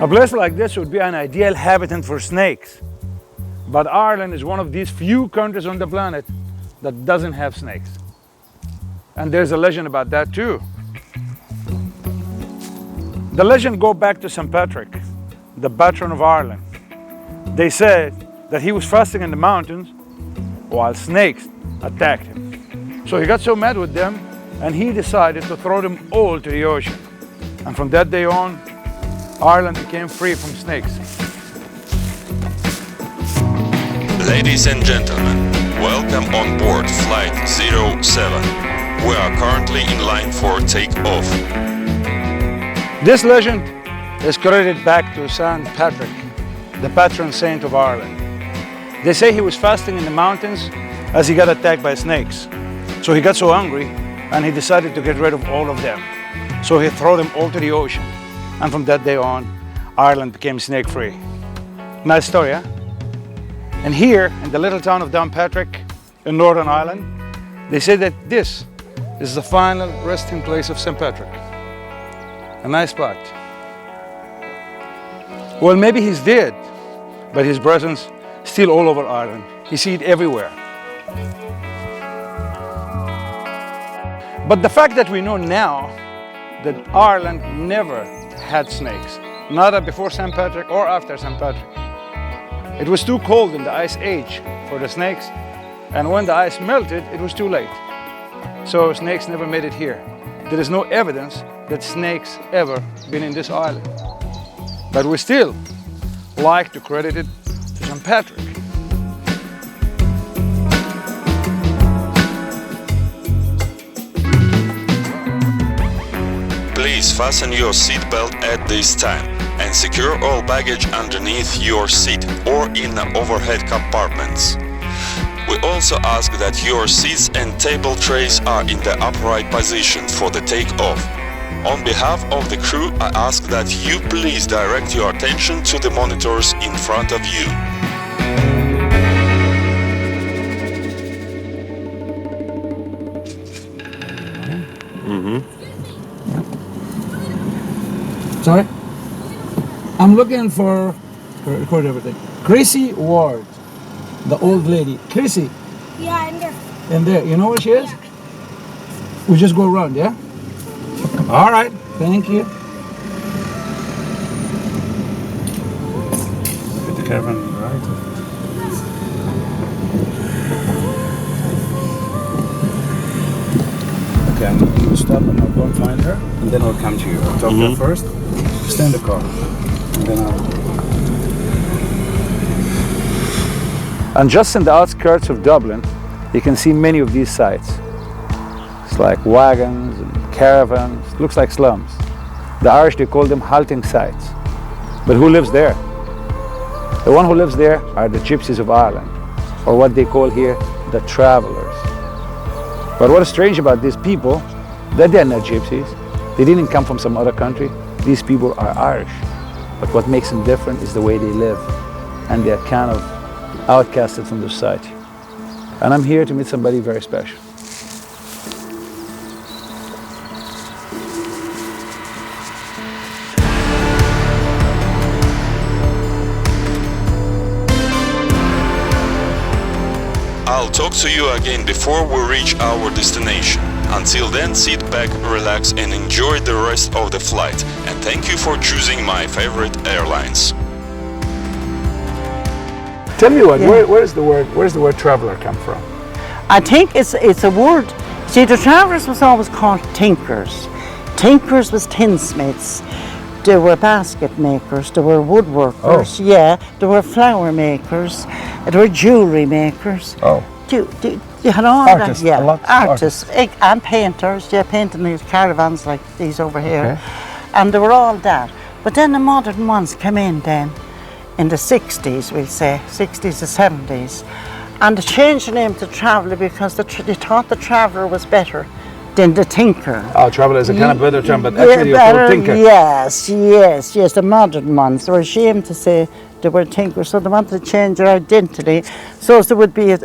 A place like this would be an ideal habitat for snakes. But Ireland is one of these few countries on the planet that doesn't have snakes. And there's a legend about that too. The legend goes back to St. Patrick, the patron of Ireland. They said that he was fasting in the mountains while snakes attacked him. So he got so mad with them and he decided to throw them all to the ocean. And from that day on, Ireland became free from snakes. Ladies and gentlemen, welcome on board Flight 07. We are currently in line for takeoff. This legend is credited back to St. Patrick, the patron saint of Ireland. They say he was fasting in the mountains as he got attacked by snakes. So he got so angry and he decided to get rid of all of them. So he threw them all to the ocean. And from that day on, Ireland became snake-free. Nice story, huh? And here, in the little town of Downpatrick in Northern Ireland, they say that this is the final resting place of St. Patrick. A nice spot. Well, maybe he's dead, but his presence is still all over Ireland. You see it everywhere. But the fact that we know now that Ireland never had snakes, neither before St. Patrick or after St. Patrick. It was too cold in the ice age for the snakes, and when the ice melted, it was too late. So snakes never made it here. There is no evidence that snakes ever been in this island. But we still like to credit it to St. Patrick. Please fasten your seatbelt at this time and secure all baggage underneath your seat or in the overhead compartments. We also ask that your seats and table trays are in the upright position for the takeoff. On behalf of the crew, I ask that you please direct your attention to the monitors in front of you. Sorry? I'm looking for, record everything, Chrissy Ward, the old lady. Chrissy? Yeah, in there. In there. You know where she is? Yeah. We just go around, yeah? All right. Thank you. Put the caravan right. Okay, I'm going to stop and I'll go and find her, and then I'll come to you. I'll talk to her first. Stay in the car, and then And just in the outskirts of Dublin, you can see many of these sites. It's like wagons and caravans. It looks like slums. The Irish, they call them halting sites. But who lives there? The one who lives there are the gypsies of Ireland, or what they call here the travelers. But what is strange about these people, that they're not gypsies. They didn't come from some other country. These people are Irish. But what makes them different is the way they live. And they're kind of outcasted from the society. And I'm here to meet somebody very special. I'll talk to you again before we reach our destination. Until then, sit back, relax and enjoy the rest of the flight. And thank you for choosing my favorite airlines. Tell me what, where does the word traveler come from? I think it's a word. See, the travellers was always called tinkers. Tinkers was tinsmiths. There were basket makers, there were woodworkers, there were flower makers, there were jewellery makers. You had all artists, that, artists and painters, painting these caravans like these over here. And they were all that. But then the modern ones came in then, in the 60s, we'll say, 60s to 70s. And they changed the name to traveller because they thought the traveller was better than the tinker. Oh, traveller is a kind of better term, but actually you're called tinker. Yes, the modern ones. They were ashamed to say they were tinkers, so they wanted to change their identity. So there would be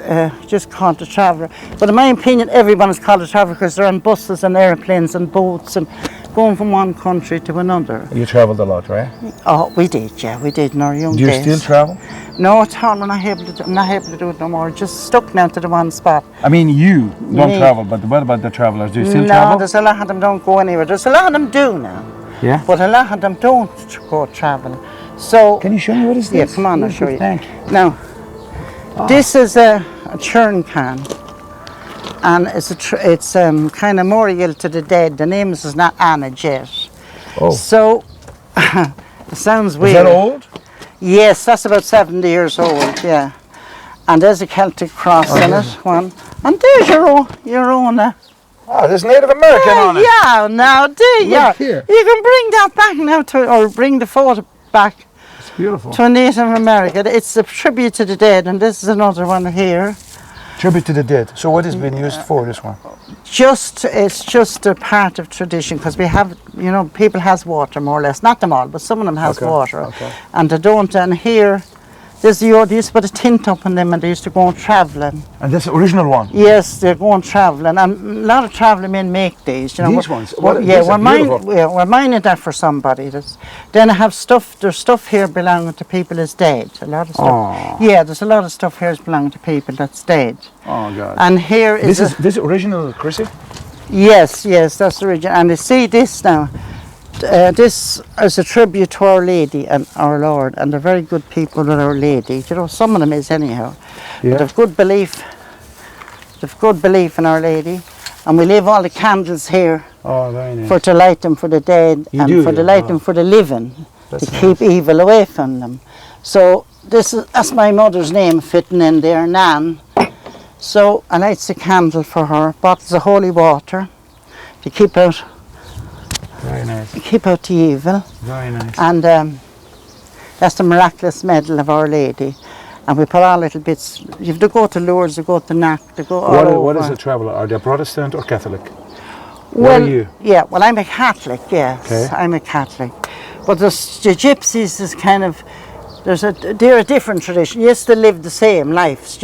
just called a traveller. But in my opinion, everyone is called a traveller because they're on buses and airplanes and boats and going from one country to another. You traveled a lot, right? Oh, we did, yeah, we did in our young Do you days. still travel? No, at all, I'm not able to do it no more. Just stuck now to the one spot. I mean, you don't Me. travel, but what about the travelers? Do you still No, travel? there's a lot of them don't go anywhere. There's a lot of them do now, Yeah. but a lot of them don't go travel. So, Can you show me what is this? yeah, come on, I'll show you. Thank you. Now, this is a churn can, and it's kind of memorial to the dead. The name is not Anna Jet. Oh. So, it sounds Is weird. that old? Yes, that's about 70 years old, yeah. And there's a Celtic cross in it, one. And there's your own. Oh, there's Native American on it. Yeah, now there you are. here. You can bring that back now or bring the photo back It's beautiful. to a Native American. It's a tribute to the dead, and this is another one here. Tribute to the dead. So what has been used for, this one? It's just a part of tradition, because we have, people has water more or less, not them all, but some of them has water, okay. and they don't. And here, they used to put a tint up on them, and they used to go travelling. And that's the original one? Yes, they're going travelling, and a lot of travelling men make these. These ones? We're mining that for somebody. Then I have stuff. There's stuff here belonging to people that's dead. A lot of stuff. Oh. Yeah, there's a lot of stuff here that's belonging to people that's dead. Oh, God. And here is This original, Chrissy? Yes, that's the original. And you see this now. This is a tribute to Our Lady and Our Lord, and they're very good people with Our Lady. Some of them is anyhow. Yeah. But they've good belief. They've good belief in Our Lady, and we leave all the candles here Oh, very nice. to light them for the dead to light them for the living, That's to keep evil away from them. So that's my mother's name fitting in there, Nan. So I light a candle for her. Bottles of holy water to keep out. Very nice. Keep out the evil. Very nice. And that's the miraculous medal of Our Lady. And we put all little bits. You have to go to Lourdes, you go to Knock, you go all over. What is a traveller? Are they Protestant or Catholic? Well, What are you? Yeah, well, I'm a Catholic, yes. Okay. I'm a Catholic. But the gypsies is kind of, they're a different tradition. Yes, they live the same lives,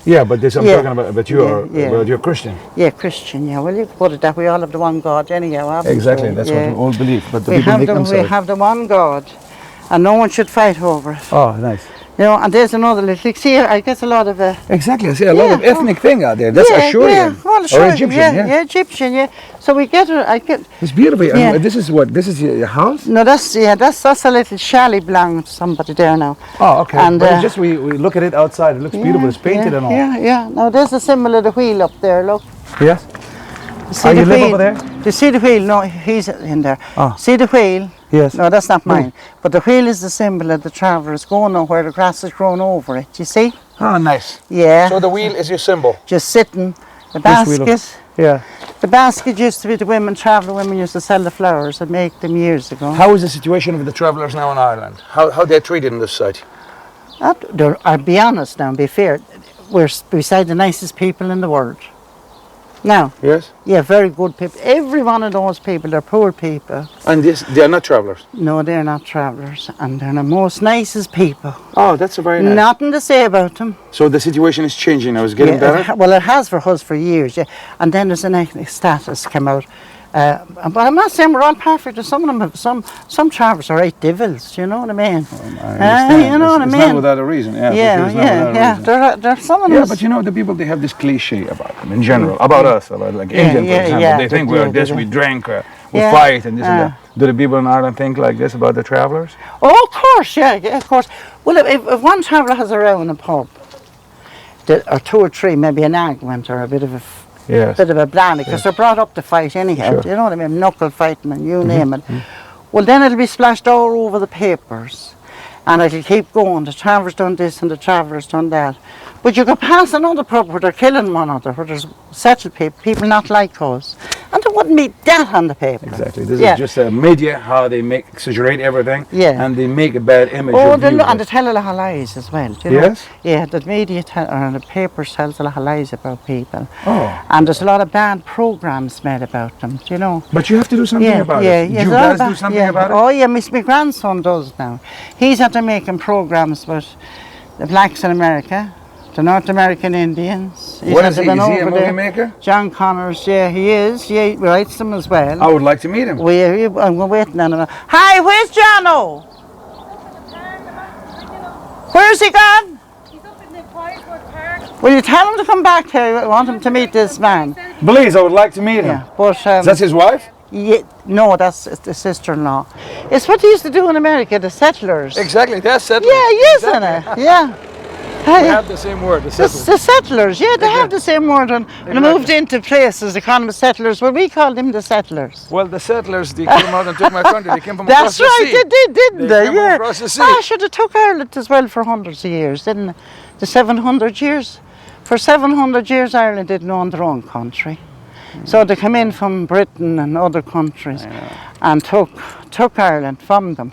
Yeah, but this I'm Yeah. talking about. But you're Christian. Yeah, Christian, yeah. Well, you could put it that we all have the one God anyhow, haven't we? Exactly. That's what we all believe. But the we people have make themselves. We have the one God, and no one should fight over it. Oh, nice. And there's another little. See, I guess a lot of. Exactly. I see a lot of Yeah, ethnic thing out there. That's Ashurian Well, or sure, Egyptian. yeah, Egyptian, yeah. So we get her. It's beautiful. Yeah. This is what? This is your house? No, that's a little chalet belonging to somebody there now. Oh, okay. And, but it's just we look at it outside. It looks beautiful. It's painted and all. Yeah. Now there's a symbol of the wheel up there. Look. Yes. See You the live wheel? over there? Do you see the wheel? No, he's in there. Oh. See the wheel? Yes. No, that's not mine. But the wheel is the symbol of the travellers going nowhere. The grass has grown over it. You see? Oh, nice. Yeah. So the wheel is your symbol. Just sitting. The This wheel of- basket. Yeah. The basket used to be the traveller women used to sell the flowers and make them years ago. How is the situation with the travellers now in Ireland? How they're treated in this site? I'll be honest now and be fair. We're beside the nicest people in the world. Now, Yes. yeah, very good people. Every one of those people, they're poor people. And they are not travellers. No, they're not travellers, and they're the most nicest people. Oh, that's a very nice. Nothing to say about them. So the situation is changing now. It's getting Yeah, better. well, it has for us for years, yeah. And then there's an ethnic status come out. But I'm not saying we're all perfect. Some of them have some travellers are right devils. You know what I mean? You know what I mean? It's not without a reason. Yeah. Yeah. There's some of them. Yeah, but you know, the people, they have this cliche about them in general, about us, about like Indian, for example. yeah, They think they we're do, this, they we do. drink, we Yeah. fight, and this and that. Do the people in Ireland think like this about the travellers? Oh, of course, yeah, of course. Well, if one traveller has a row in a pub, or two or three, maybe an argument or a bit of a Yes. bit of a blandy, because they're brought up to fight anyhow. Sure. Do you know what I mean? Knuckle fighting and you name it. Well, then it'll be splashed all over the papers, and it'll keep going. The travellers done this and the travellers done that. But you could pass another pub where they're killing one another, where there's settled people not like us, and there wouldn't be that on the paper. Exactly. This Yeah. is just media, how they exaggerate everything, Yeah. and they make a bad image Oh, of you. and they tell a lot of lies as well. Do you know? Yes? Yeah, the media or the papers tells a lot of lies about people. Oh. And there's a lot of bad programs made about them. Do you know? But you have to do something about it. Do you guys do something about it? Oh yeah, my grandson does now. He's after making programs with the blacks in America, The North American Indians. What is he? been Is he a over movie there. maker? John Connors, yeah, he is. Yeah, he writes them as well. I would like to meet him. I'm waiting on him. Hi, where's Jono? Where's he gone? He's up in the Firewood Park. Will you tell him to come back here? I want him to meet this man. Please, I would like to meet him. Yeah, but That's his wife? yeah, no, that's the sister-in-law. It's what they used to do in America, the settlers. Exactly, that's settlers. Yeah, yes, innit? Yeah. They have the same word, the The settlers. settlers, yeah, they have the same word. When they moved into places, they called them settlers. Well, we called them the settlers. Well, the settlers, they came out and took my country. They came from That's across the right, sea. they did, didn't they? came from Yeah. across the sea. I should have took Ireland as well for hundreds of years, didn't they? The 700 years. For 700 years, Ireland didn't own their own country. So they came in from Britain and other countries and took Ireland from them.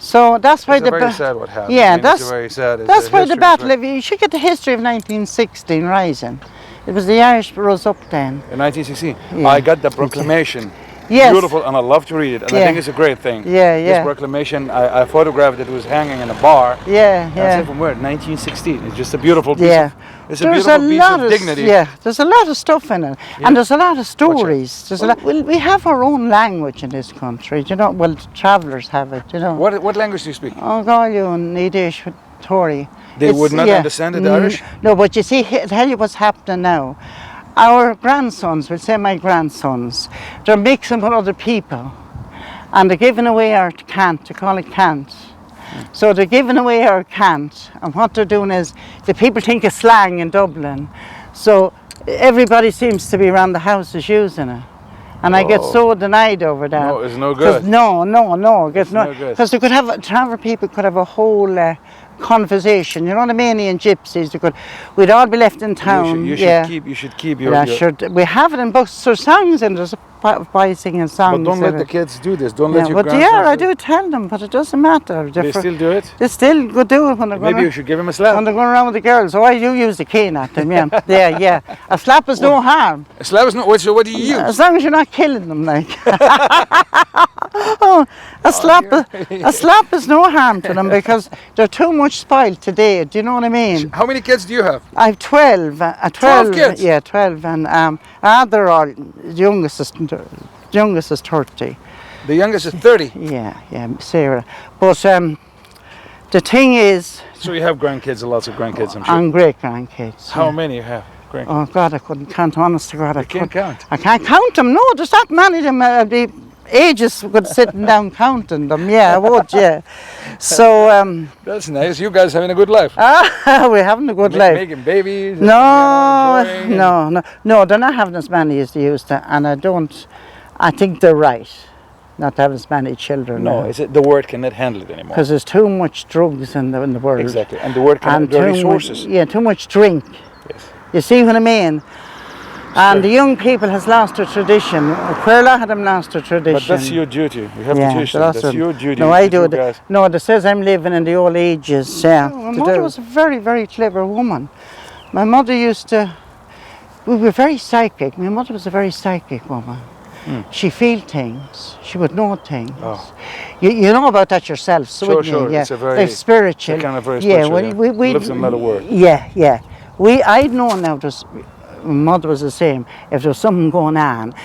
So that's why It's very sad what happened. Yeah, I mean, that's it's very sad. that's why the battle. You should get the history of 1916 rising. It was the Irish rose up then. In 1916, Yeah. I got the proclamation. Yes. Beautiful, and I love to read it. And I Yeah. think it's a great thing. Yeah, This yeah. proclamation, I photographed it. It was hanging in a bar. Yeah, That's yeah. it from where? 1916. It's just a beautiful piece. Yeah. It's a beautiful piece of dignity. Yeah, there's a lot of stuff in it, and there's a lot of stories. There's a lot. Well, we have our own language in this country. You know, well, travellers have it. You know. What language do you speak? Oh, Galio and Yiddish, Tory. They would not understand it, the Irish? No, but you see, I'll tell you what's happening now. Our grandsons, we'll say my grandsons, they're mixing with other people, and they're giving away our cant. They call it cant. So they're giving away our cant, and what they're doing is the people think of slang in Dublin, so everybody seems to be around the houses using it, and I get so denied over that. No, it's no good. No, it gets no good. because they could have travel people could have a whole conversation. You know what I mean? And gypsies, we'd all be left in town. You should keep your. Yeah, sure. We have it in books. There's songs and there's by singing songs. But don't let the kids do this. Don't let your but grandsons. yeah, I do tell them, but it doesn't matter. They still do it. They still go do it when they're going. Maybe you should give him a slap. When they're going around with the girls. Oh, I do use the cane at them. Yeah, yeah. A slap is no harm. A slap is not. What do you use? As long as you're not killing them, like. Oh, a slap is no harm to them because they're too much spoiled today. Do you know what I mean? How many kids do you have? I have 12. 12 kids? Yeah, 12. And they're all, the youngest is 30. The youngest is 30. Yeah, Sarah. But the thing is, So you have grandkids, lots of grandkids, I'm sure. and great grandkids. How many you have? Grandkids? Oh God, I couldn't count. Honest to God, I can't count. I can't count them. No, there's not many of them. The ages good sitting down counting them. Yeah, I would. Yeah. So That's nice. You guys having a good life. we're having a good life. Making babies. and, No, enjoying no, they're not having as many as they used to, and I think they're right, not to have as many children. No, the world cannot handle it anymore. Because there's too much drugs in the world. Exactly, and the world cannot. The resources. Too much drink. Yes. You see what I mean? And the young people has lost their tradition. Quite a lot of them lost their tradition. But that's your duty. You have to teach them. That's your duty. No, I You do. guys. No, it says I'm living in the old ages. Yeah. My mother was a very, very clever woman. My mother used to. We were very psychic. My mother was a very psychic woman. She feel things. She would know things. Oh. You know about that yourself, so Sure, wouldn't you? sure. Yeah. It's a very- They're spiritual. Kind of very Yeah, spiritual. we lives in another world. Yeah. I'd known now. My mother was the same. If there was something going on,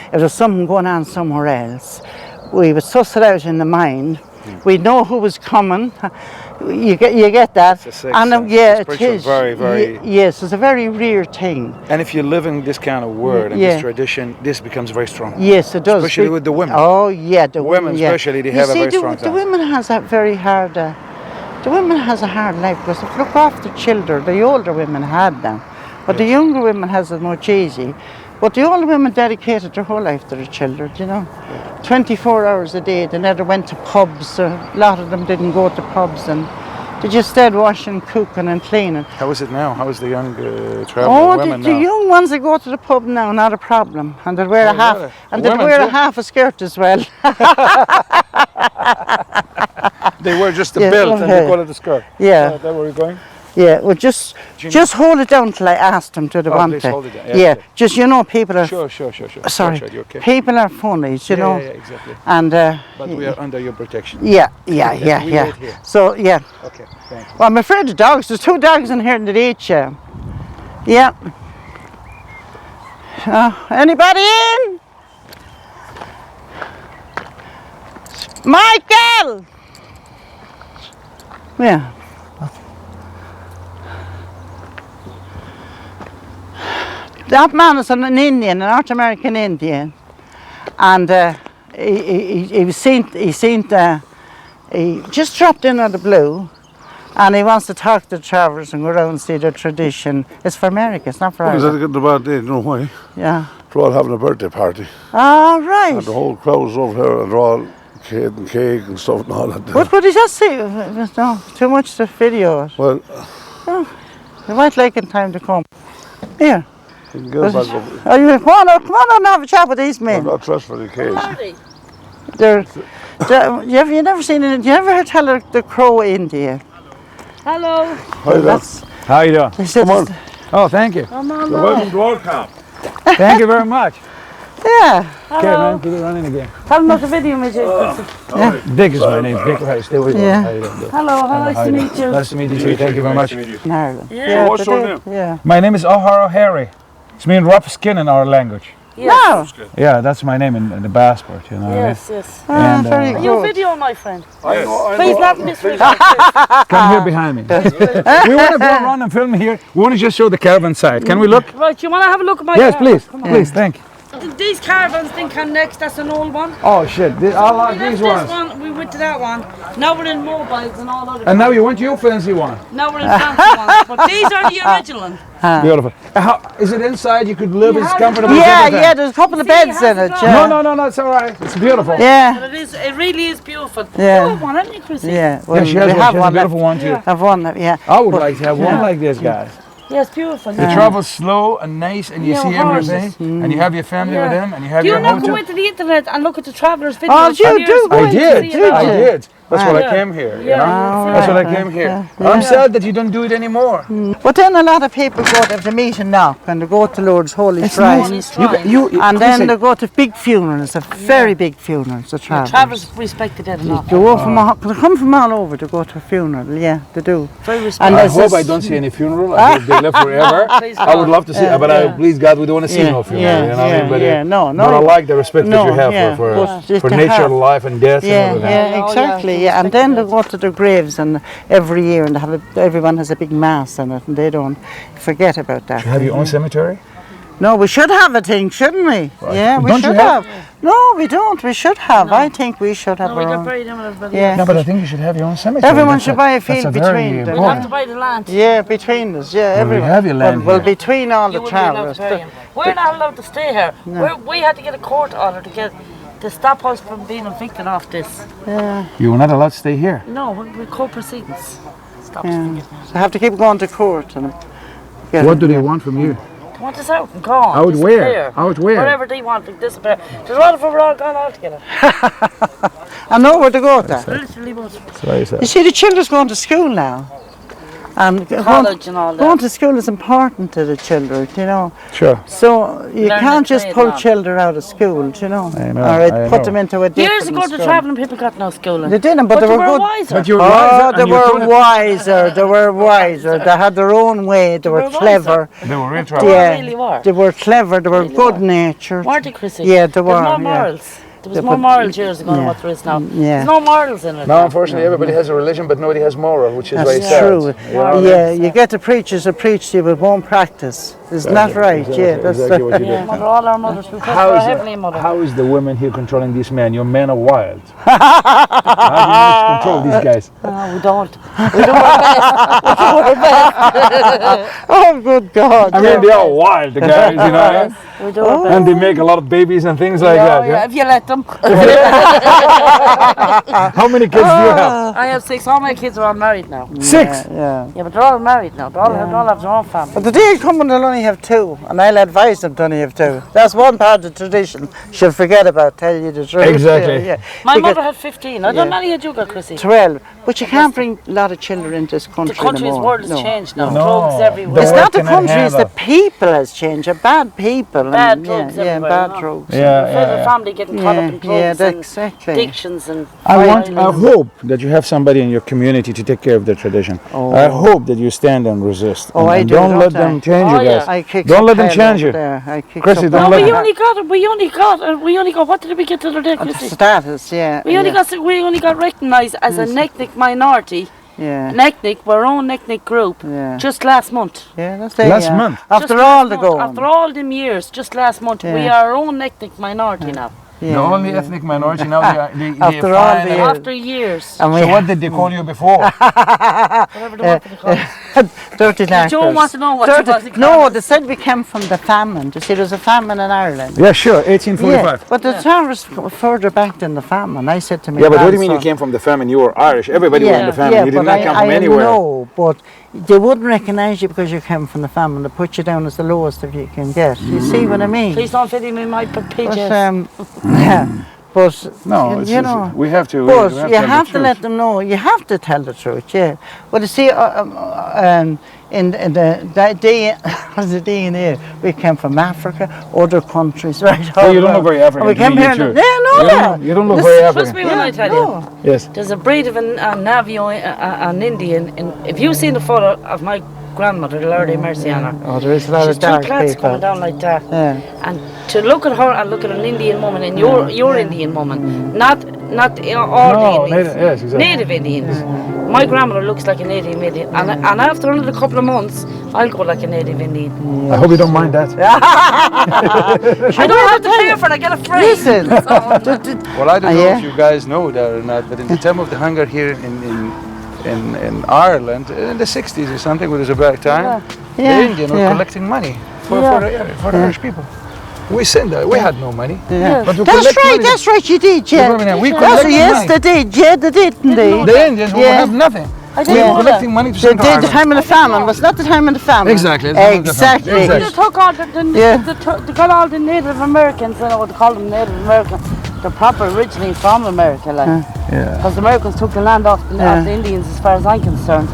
somewhere else, we would suss it out in the mind. We'd know who was coming. You get that? It's a sixth sense. Yeah, It's it is. very, very. Yes, it's a very rare thing. And if you live in this kind of world and this tradition, this becomes very strong. Yes, it does. Especially with the women. Oh yeah, the Women yeah. especially, they You have a see, very the, strong the time. women has a very hard. The women has a hard life because they look after children. The older women had them, but the younger women has it much easy. But the older women dedicated their whole life to their children, you know. 24 hours a day. They never went to pubs. A lot of them didn't go to pubs, and they just stayed washing, cooking, and cleaning. How is it now? How is the young traveling women the now? young ones that go to the pub now, not a problem, and they'll wear really? Women too? half a skirt as well. They wear just the Yeah, belt and they okay. call it a skirt. Yeah. Is that where we're going? Yeah, well, just hold it down till I ask them to the Oh, one please thing. hold it down. Yeah, okay. just people are. Sure. Sorry, Right, you okay? people are funny, you know. Yeah, exactly. And But we are under your protection. yeah. We wait here. So yeah. Okay, thank you. Well, I'm afraid of dogs. There's 2 dogs in here in the ditch. Yeah. Anybody in? Michael! Yeah. That man is an Indian, an North American Indian, and he just dropped in out of the blue, and he wants to talk to the travellers and go around and see their tradition. It's for America, it's not for Because Ireland. they're getting a bad day, you know why? Yeah. They're all having a birthday party. All right. And the whole crowd's over here and they're all cake and stuff and all that. What did you see? No, too much to video it. Well, You might like in time to come. Here. you can get it back up. Come on out and have a chat with these I'm men. not dressed for the occasion. You never seen it? You ever heard tell of the Crow India? Hello. Hi there. How you doing? They said Come on. Oh, thank you. I'm on You're the welcome to our camp. Thank you very much. Yeah. Okay, man, keep it running again. Tell them about the video, Mitchell. Dick is my name. Dick, hi, stay with you. Yeah. How you doing? Hello, nice to meet you. Nice to meet you too. Thank you very much. In Ireland. Yeah. What's they your do. name? Yeah. My name is O'Hara Harry. It's mean rough skin in our language. Yes. No. Yeah, that's my name in the passport, you know. Yes, yes. Ah, And, very Are you good. video, my friend? I know. Please not misread. Come here behind me. We want to go around and film here. We want to just show the caravan side. Can we look? Right, you want to have a look at my Yes, caravan? please. Come on. Please, thank you. These caravans think I'm next, that's an old one. Oh shit, I like We left these this ones. one, we went to that one. Now we're in mobiles and all other And now you want your fancy one. Now we're in fancy ones. But these are the original. Beautiful. How, is it inside? You could live as comfortable as Yeah, everything? yeah, there's a couple of See, it beds has in it. a Yeah. No, it's all right. It's beautiful. Yeah. But it really is beautiful. Yeah. You have one, haven't you, Chrissy? Yeah. Yeah, she has we one. have She has a one beautiful left. one too. Have one left, yeah. I would like to have one like this, guys. Yeah, it's beautiful. You travel slow and nice, and you Yeah, see horses. everything, and you have your family with them, and you have Do your you not go hotel. into the internet and look at the travellers' videos? Oh, you for years? do go I into did. See it all. I did. That's what I Yeah. came here. You Yeah, know? you That's see what I that. came here. I'm sad that you don't do it anymore. But then a lot of people go to meet and knock and they go to Lord's Holy Shrine. And then they go to big funerals, very big funerals, the travellers. Travellers respect the dead enough. They go from they come from all over to go to a funeral, yeah, they do. Very And respectful. I there's hope this- I don't see any funeral. I hope they live forever. Please I would God. love to see, but I, please God, we don't want to see Yeah, no funeral. yeah, you know what I mean? But, yeah, no, but I like the respect that no, you have yeah, for but just to nature, have- life, and death. Yeah, and everything. yeah, Oh, exactly. yeah, Yeah, and then they go to their graves, and every year, and they have everyone has a big mass in it, and they don't forget about that. You have your own cemetery? No, we should have a thing, shouldn't we? Yeah, we Don't you should have- have. No, we don't. We should have. I think we should have No, we our got own. buried in with everybody. Yeah. No, but I think you should have your own cemetery. Everyone That's should a- buy a that's field very between them. We'll have to important. buy the land. Yeah, between us. Yeah, Well, we everyone. have your land well, here. between all You the wouldn't be allowed travellers. to bury him. We're not allowed to stay here. We had to get a court order to stop us from being evicted off this. Yeah, You were not allowed to stay here. No, we're court proceedings. Stop us yeah. from getting So I have to keep going to court and. Get What do they want from you? They want us out and gone. Out where? disappear. Out where? Wherever they want to disappear. There's a lot of them we're all gone out together. I know where to go to. Literally was. That's what I said. You see, the children's going to school now. And College and all that. going to school is important to the children, you know. Sure. So you Learn can't the just trade pull now. children out of school, you know. I know, Or I put know. them into a different Years ago, the school. travelling people got no schooling. They didn't, but they were good. wiser. But you're Oh, wiser they and you're were doing it- wiser. They were wiser. They had their own way. They were were wiser. clever. They were real They trouble. Yeah, really were. they were clever. They were Really good were. natured. Weren't they, Chrissy? Yeah, they There were. was more yeah. morals. There was Yeah, more but- morals years ago than yeah. what there is now. Yeah. There's no morals in it. Now, unfortunately, everybody has a religion, but nobody has moral, which is very That's sad. true. You know? Yeah, you get the preachers to preach to you, but won't practice. Isn't that right? Yeah, that's exactly what you Yeah, did. mother, all our mothers. We pray for How our is, heavenly mother. how is the women here controlling these men? Your men are wild. How do you manage to control these guys? No, we don't. We do our best. We do our best. Oh, good God. I mean, they are wild, the guys, you know, We do our best. and they make a lot of babies and things like Oh, that. yeah, Yeah? if you let them. How many kids do you have? I have 6. All my kids are all married now. 6. Yeah. Yeah, but they're all married now. They all have their own family. But the day coming, they'll only only have two, and I'll advise them to only have two. That's one part of the tradition she'll forget about, tell you the truth. Exactly. My Because mother had 15. I don't know many had you got, Chrissy. 12. But you can't bring a lot of children into this country The country's anymore. world has No. changed now. No. Drugs everywhere. It's world not the cannot country, it's the handle. people has changed. Bad people. Bad and, drugs yeah, everywhere, bad no. drugs. The family getting caught up in drugs and exactly. addictions and I hope that you have somebody in your community to take care of the tradition. I hope that you stand and resist. Oh, I and do, don't let don't them I? change you guys. I kicked Don't some let them pile change over you. there. I kicked Chrissy, some don't No, let we them. only got, what did we get the other day, Chrissy? status, yeah. We only got recognised as an ethnic minority, Yeah. an ethnic, our own ethnic group, Yeah. just last month. Yeah, that's it. Last yeah. month. After Just all last the month, going. After all them years, just last month, we Yeah. are our own ethnic minority now. The only ethnic minority now. They After all the years. After years. And we So what did they call you before? Whatever they wanted to call it. dirty knackers. Joe wants to know what you want to call No, it. they said we came from the famine. You see, there was a famine in Ireland. Yeah, sure, 1845. Yeah, but the town was further back than the famine. I said to me, Yeah, but what do you mean you came from the famine? You were Irish. Everybody was in the famine. You did but not come from anywhere. No, but they wouldn't recognise you because you came from the famine. They put you down as the lowest of you can get. You see what I mean? Please don't fit him in my pages. Yeah, but No, you know. we have to. But we you tell the have to truth. let them know. You have to tell the truth. Yeah. But you see, in that day, the DNA, we came from Africa, other countries, right? Oh, you don't look very African. And we to came me, here. you too. Yeah, You don't look This- very Trust me African. when I tell you. Yes. There's a breed of a Navio, an Indian. If you've seen the photo of my grandmother, the Lord have mercy on her, Oh, there is a lot she's of two dark plants people. coming down like that. Yeah. And to look at her and look at an Indian woman and your Indian woman, not all No, Indians, native- yes, exactly. native Indians. My grandmother looks like a native Indian, and after another couple of months, I'll go like a native Indian. I hope you don't mind that. I don't have to pay for it, I get a free. Listen. Well, I don't know yeah. if you guys know that or not, but in the time of the hunger here in Ireland, in the 60s or something, when it was a bad time, the Indians were collecting money for the Irish people. We sent that. We had no money. Yeah. But we That's collect right, money. that's right, you did, yeah. We That's collected yes, money. they did, yeah, they did indeed. The Indians would Yeah. have nothing. I We didn't were know collecting that. money to They send to did the Ireland. time of the famine, was not the time of the famine. Exactly, the time of the famine. Exactly. Exactly. They took all Yeah. they got all the Native Americans, I know what they call them, Native Americans. They're proper originally from America, like. Yeah. Because the Americans took the land off the Indians, as far as I'm concerned.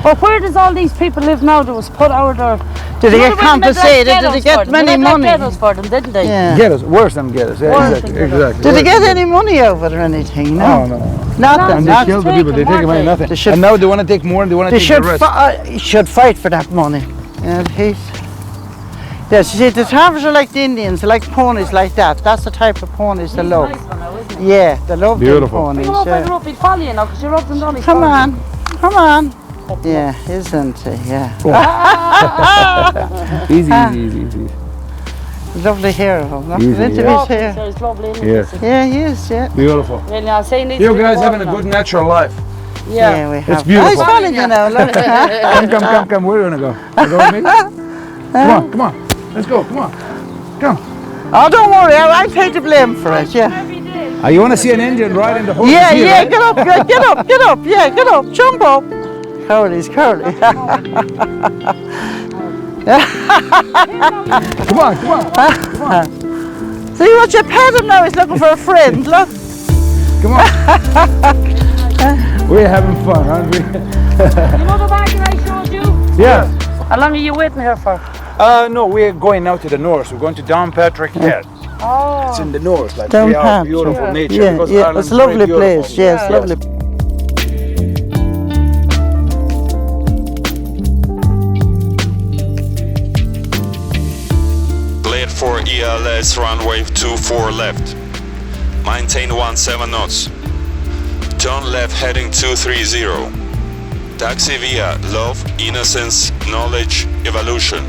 But where does all these people live now that was put out there? Did they You get know, when they left compensated? Did ghettos they for get them. many They left money? ghettos for them, didn't they? Yeah. Ghettos, worse than ghettos. Yeah, Worse exactly. than ghettos. Exactly. Did they get any money over it or anything? No. Oh, no. Nothing. And they Nothing. killed the people. They take Taken, money, weren't nothing. They should- And now they want to take more and they want to They take should, the rest. should fight for that money. And he's. Yes, you see, the Tarvers are like the Indians, they like ponies like that. That's the type of ponies they love. Nice one now, isn't it? Yeah, they love them Beautiful. ponies. Come on, Yeah. better up, he'd follow you now, because you're up and down. Come on, come on. Yeah, isn't he? Yeah. Easy, easy, easy. Lovely hair of him. Easy, Look into yeah. his hair. So it's lovely, isn't Yes. it? Yeah, he is, yeah. Beautiful. Really, I'll say he needs You to be guys more having a now. good natural life. Yeah. we have. beautiful. Oh, he's following you now. Look. Come. Where are you gonna go? You go with me? Come on. Let's go. Come on. Come. Oh, don't worry, I take the blame for it, yeah. Every day. You want to see an Indian riding the horse? Yeah, here, yeah, right? get up, yeah, get up, jump up. Curly's curly. Come on. See what you pet him now, he's looking for a friend, look. Come on. We're having fun, aren't we? You know the wagon I showed you? Yeah. How long are you waiting here for? No, we're going now to the north. We're going to Downpatrick Head. Oh. It's in the north, like Downpatrick. 3 hours, beautiful nature. Yeah, because yeah, Ireland's it's a lovely very beautiful. place, yes, Yeah. lovely. Cleared for ELS runway 24 left. Maintain 17 knots. Turn left heading 230. Taxi via love, innocence, knowledge, evolution.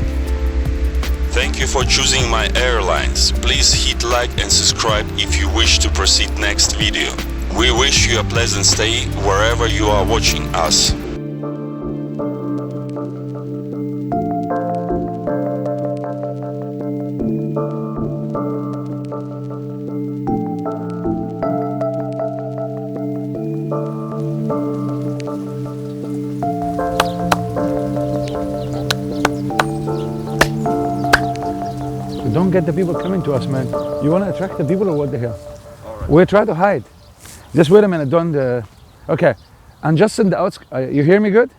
Thank you for choosing my airlines. Please hit like and subscribe if you wish to proceed next video. We wish you a pleasant stay wherever you are watching us. Don't get the people coming to us, man. You want to attract the people or what the hell? We're trying to hide. Just wait a minute, don't... Okay, and just in the outskirts, you hear me good?